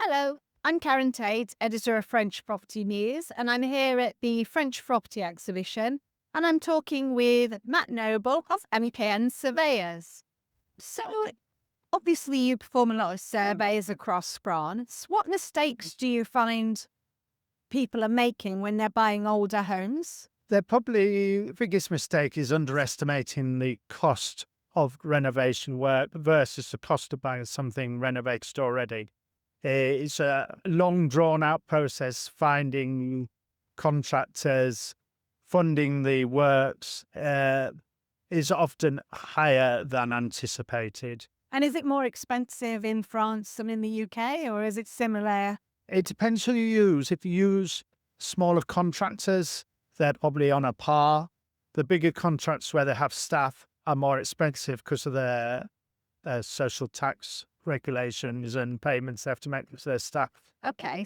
Hello, I'm Karen Tait, editor of French Property News, and I'm here at the French Property Exhibition, and I'm talking with Matt Noble of MEPN Surveyors. So, obviously, you perform a lot of surveys across France. What mistakes do you find people are making when they're buying older homes? Their probably biggest mistake is underestimating the cost of renovation work versus the cost of buying something renovated already. It's a long, drawn out process finding contractors, funding the works is often higher than anticipated. And is it more expensive in France than in the UK, or is it similar? It depends who you use. If you use smaller contractors, they're probably on a par. The bigger contracts where they have staff are more expensive because of their social tax regulations and payments they have to make to their staff. Okay.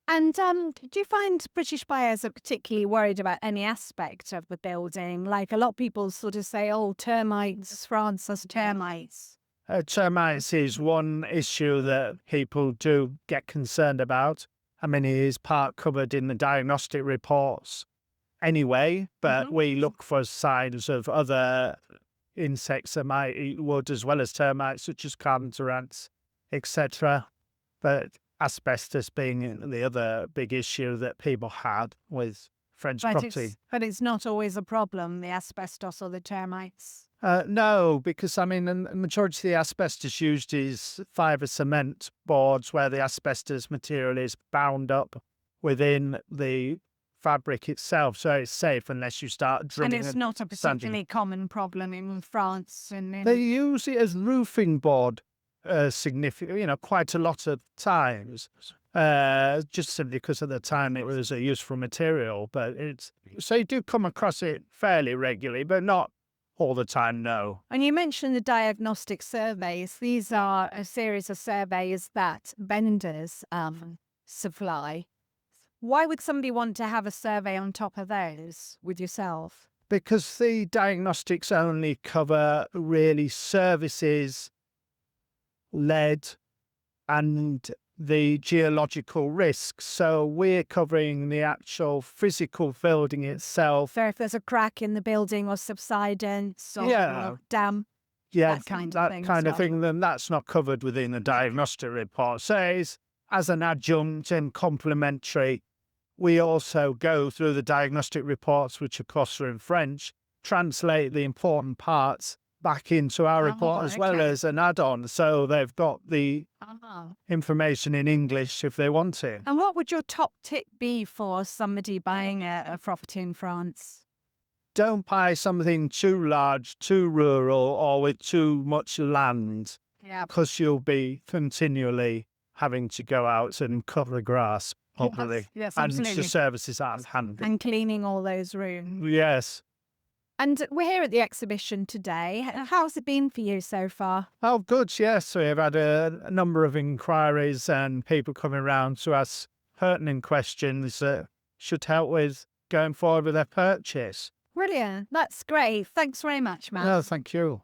And do you find British buyers are particularly worried about any aspect of the building? Like a lot of people sort of say, oh, termites, France has termites. Termites is one issue that people do get concerned about. I mean, it is part covered in the diagnostic reports anyway, but we look for signs of other insects that might eat wood as well as termites, such as carpenter ants, etc. But asbestos being the other big issue that people had with French property. But it's not always a problem, the asbestos or the termites. No, because I mean, the majority of the asbestos used is fibre cement boards where the asbestos material is bound up within the fabric itself, so it's safe unless you start drilling. And it's not a particularly common problem in France. They use it as roofing board, significant, quite a lot of times, just simply because of the time it was a useful material. But so you do come across it fairly regularly, but not all the time, no. And you mentioned the diagnostic surveys. These are a series of surveys that vendors supply. Why would somebody want to have a survey on top of those with yourself? Because the diagnostics only cover really services, lead, and the geological risks. So we're covering the actual physical building itself. So if there's a crack in the building or subsidence or damp, that kind of thing, then that's not covered within the diagnostic report. So it's, as an adjunct and complementary, we also go through the diagnostic reports, which of course are in French, translate the important parts back into our report as well as an add-on. So they've got the information in English if they want it. And what would your top tip be for somebody buying a property in France? Don't buy something too large, too rural, or with too much land, because you'll be continually having to go out and cut the grass properly. Yes, and absolutely. the services aren't handy. And cleaning all those rooms. Yes. And we're here at the exhibition today. How's it been for you so far? Oh, good, yes. We've had a number of inquiries and people coming around to ask pertinent questions that should help with going forward with their purchase. Brilliant. That's great. Thanks very much, Matt. No, thank you.